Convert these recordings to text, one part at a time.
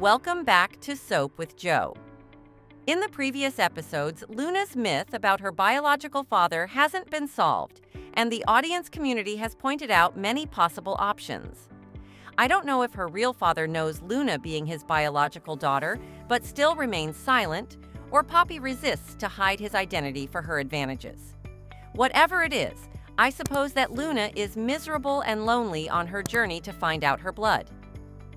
Welcome back to Soap with Joe. In the previous episodes, Luna's myth about her biological father hasn't been solved, and the audience community has pointed out many possible options. I don't know if her real father knows Luna being his biological daughter, but still remains silent, or Poppy resists to hide his identity for her advantages. Whatever it is, I suppose that Luna is miserable and lonely on her journey to find out her blood.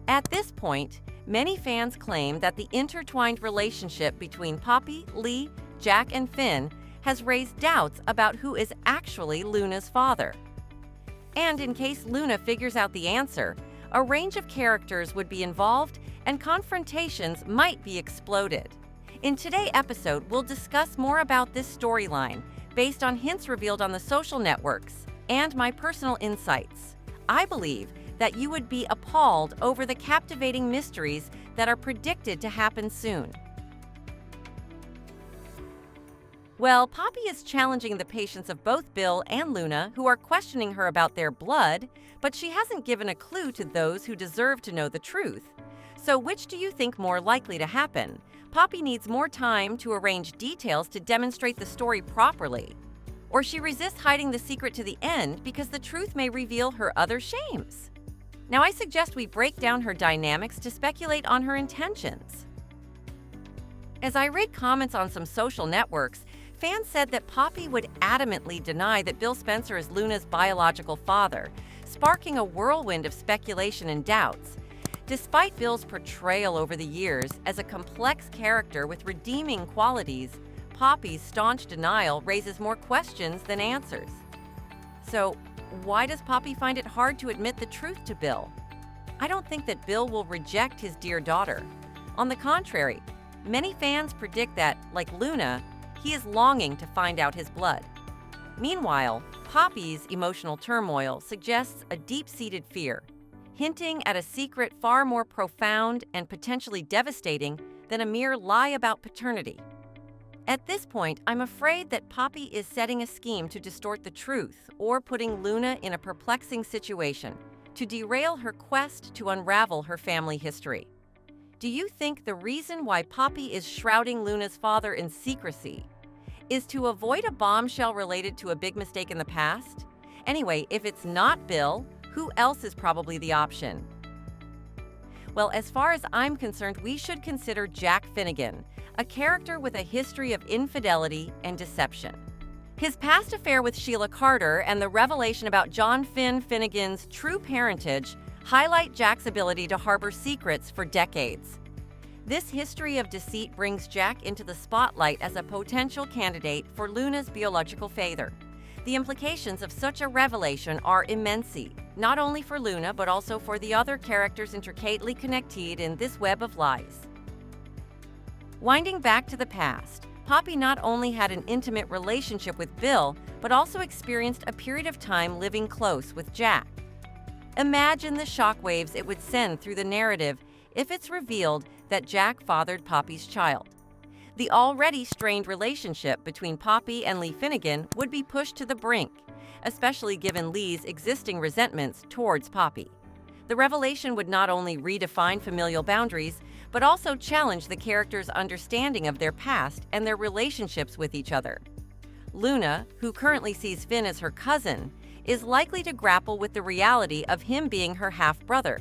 At this point, many fans claim that the intertwined relationship between Poppy, Lee, Jack, and Finn has raised doubts about who is actually Luna's father. And in case Luna figures out the answer, a range of characters would be involved and confrontations might be exploded. In today's episode, we'll discuss more about this storyline based on hints revealed on the social networks and my personal insights. I believe that you would be appalled over the captivating mysteries that are predicted to happen soon. Well, Poppy is challenging the patience of both Bill and Luna, who are questioning her about their blood, but she hasn't given a clue to those who deserve to know the truth. So which do you think more likely to happen? Poppy needs more time to arrange details to demonstrate the story properly. Or she resists hiding the secret to the end because the truth may reveal her other shames. Now I suggest we break down her dynamics to speculate on her intentions. As I read comments on some social networks, fans said that Poppy would adamantly deny that Bill Spencer is Luna's biological father, sparking a whirlwind of speculation and doubts. Despite Bill's portrayal over the years as a complex character with redeeming qualities, Poppy's staunch denial raises more questions than answers. So, why does Poppy find it hard to admit the truth to Bill? I don't think that Bill will reject his dear daughter. On the contrary, many fans predict that, like Luna, he is longing to find out his blood. Meanwhile, Poppy's emotional turmoil suggests a deep-seated fear, hinting at a secret far more profound and potentially devastating than a mere lie about paternity. At this point, I'm afraid that Poppy is setting a scheme to distort the truth or putting Luna in a perplexing situation to derail her quest to unravel her family history. Do you think the reason why Poppy is shrouding Luna's father in secrecy is to avoid a bombshell related to a big mistake in the past? Anyway, if it's not Bill, who else is probably the option? Well, as far as I'm concerned, we should consider Jack Finnegan, a character with a history of infidelity and deception. His past affair with Sheila Carter and the revelation about John Finnegan's true parentage highlight Jack's ability to harbor secrets for decades. This history of deceit brings Jack into the spotlight as a potential candidate for Luna's biological father. The implications of such a revelation are immense, not only for Luna but also for the other characters intricately connected in this web of lies. Winding back to the past, Poppy not only had an intimate relationship with Bill, but also experienced a period of time living close with Jack. Imagine the shockwaves it would send through the narrative if it's revealed that Jack fathered Poppy's child. The already strained relationship between Poppy and Lee Finnegan would be pushed to the brink, especially given Lee's existing resentments towards Poppy. The revelation would not only redefine familial boundaries, but also challenge the characters' understanding of their past and their relationships with each other. Luna, who currently sees Finn as her cousin, is likely to grapple with the reality of him being her half-brother.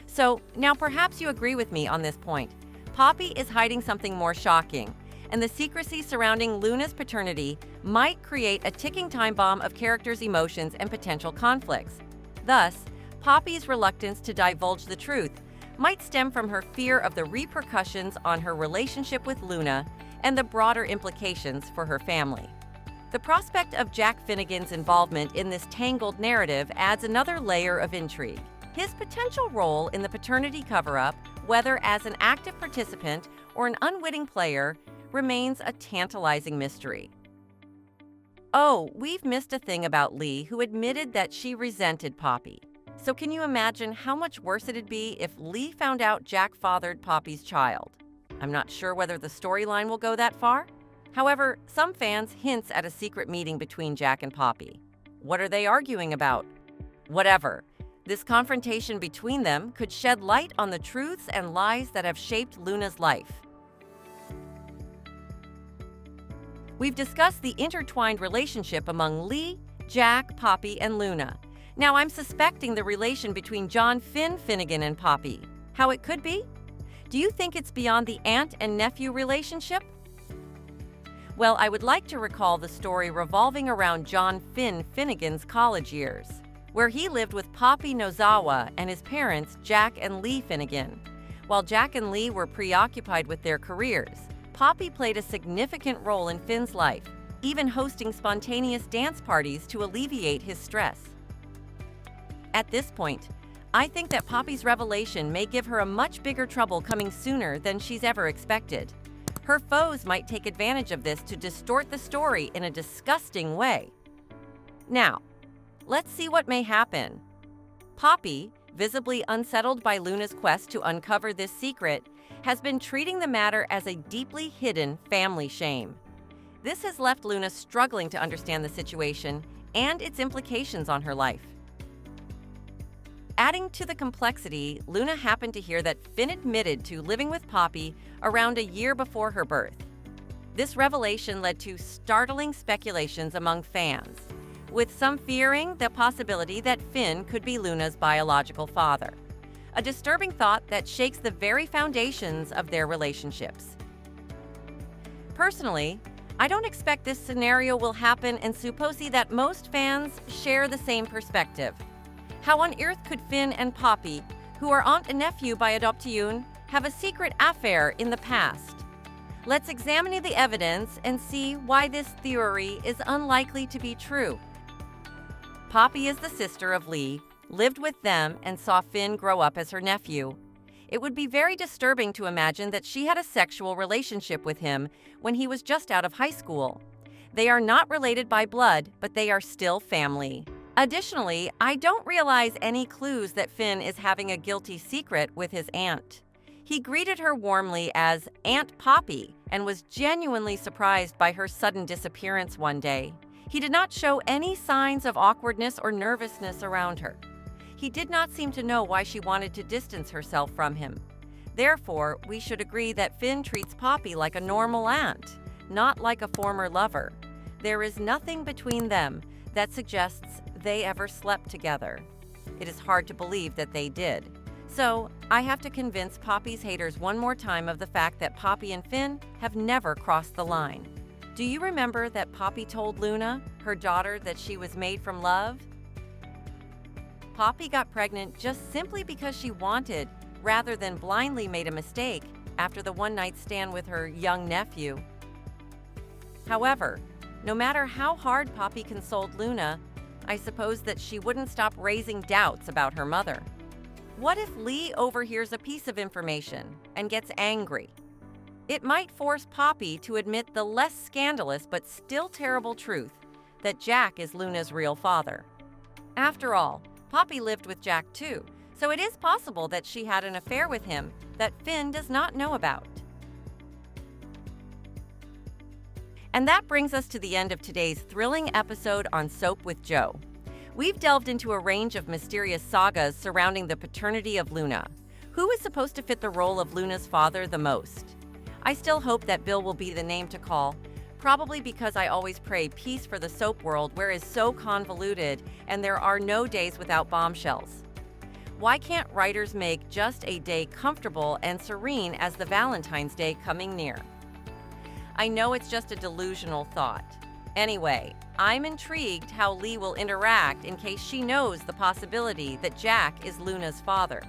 So, now perhaps you agree with me on this point. Poppy is hiding something more shocking, and the secrecy surrounding Luna's paternity might create a ticking time bomb of characters' emotions and potential conflicts. Thus, Poppy's reluctance to divulge the truth might stem from her fear of the repercussions on her relationship with Luna and the broader implications for her family. The prospect of Jack Finnegan's involvement in this tangled narrative adds another layer of intrigue. His potential role in the paternity cover-up, whether as an active participant or an unwitting player, remains a tantalizing mystery. Oh, we've missed a thing about Lee, who admitted that she resented Poppy. So can you imagine how much worse it'd be if Lee found out Jack fathered Poppy's child? I'm not sure whether the storyline will go that far. However, some fans hints at a secret meeting between Jack and Poppy. What are they arguing about? Whatever. This confrontation between them could shed light on the truths and lies that have shaped Luna's life. We've discussed the intertwined relationship among Lee, Jack, Poppy, and Luna. Now I'm suspecting the relation between John Finnegan and Poppy. How it could be? Do you think it's beyond the aunt and nephew relationship? Well, I would like to recall the story revolving around John Finnegan's college years, where he lived with Poppy Nozawa and his parents, Jack and Lee Finnegan. While Jack and Lee were preoccupied with their careers, Poppy played a significant role in Finn's life, even hosting spontaneous dance parties to alleviate his stress. At this point, I think that Poppy's revelation may give her a much bigger trouble coming sooner than she's ever expected. Her foes might take advantage of this to distort the story in a disgusting way. Now, let's see what may happen. Poppy, visibly unsettled by Luna's quest to uncover this secret, has been treating the matter as a deeply hidden family shame. This has left Luna struggling to understand the situation and its implications on her life. Adding to the complexity, Luna happened to hear that Finn admitted to living with Poppy around a year before her birth. This revelation led to startling speculations among fans, with some fearing the possibility that Finn could be Luna's biological father. A disturbing thought that shakes the very foundations of their relationships. Personally, I don't expect this scenario will happen and suppose that most fans share the same perspective. How on earth could Finn and Poppy, who are aunt and nephew by adoption, have a secret affair in the past? Let's examine the evidence and see why this theory is unlikely to be true. Poppy is the sister of Lee, lived with them, and saw Finn grow up as her nephew. It would be very disturbing to imagine that she had a sexual relationship with him when he was just out of high school. They are not related by blood, but they are still family. Additionally, I don't realize any clues that Finn is having a guilty secret with his aunt. He greeted her warmly as Aunt Poppy and was genuinely surprised by her sudden disappearance one day. He did not show any signs of awkwardness or nervousness around her. He did not seem to know why she wanted to distance herself from him. Therefore, we should agree that Finn treats Poppy like a normal aunt, not like a former lover. There is nothing between them that suggests they ever slept together. It is hard to believe that they did. So, I have to convince Poppy's haters one more time of the fact that Poppy and Finn have never crossed the line. Do you remember that Poppy told Luna, her daughter, that she was made from love? Poppy got pregnant just simply because she wanted, rather than blindly made a mistake after the one-night stand with her young nephew. However, no matter how hard Poppy consoled Luna, I suppose that she wouldn't stop raising doubts about her mother. What if Lee overhears a piece of information and gets angry? It might force Poppy to admit the less scandalous but still terrible truth that Jack is Luna's real father. After all, Poppy lived with Jack too, so it is possible that she had an affair with him that Finn does not know about. And that brings us to the end of today's thrilling episode on Soap with Joe. We've delved into a range of mysterious sagas surrounding the paternity of Luna. Who is supposed to fit the role of Luna's father the most? I still hope that Bill will be the name to call, probably because I always pray peace for the soap world where it's so convoluted and there are no days without bombshells. Why can't writers make just a day comfortable and serene as the Valentine's Day coming near? I know it's just a delusional thought. Anyway, I'm intrigued how Lee will interact in case she knows the possibility that Jack is Luna's father.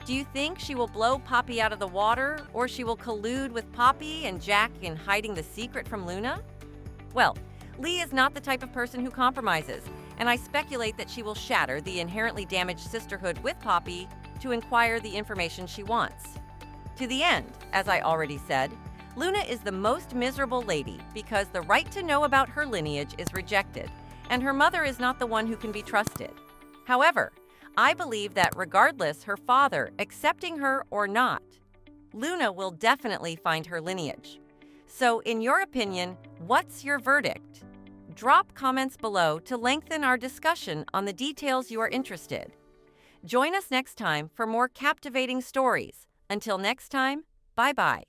Do you think she will blow Poppy out of the water, or she will collude with Poppy and Jack in hiding the secret from Luna? Well, Lee is not the type of person who compromises, and I speculate that she will shatter the inherently damaged sisterhood with Poppy to acquire the information she wants. To the end, as I already said, Luna is the most miserable lady because the right to know about her lineage is rejected, and her mother is not the one who can be trusted. However, I believe that regardless her father accepting her or not, Luna will definitely find her lineage. So in your opinion, what's your verdict? Drop comments below to lengthen our discussion on the details you are interested. Join us next time for more captivating stories. Until next time, bye-bye.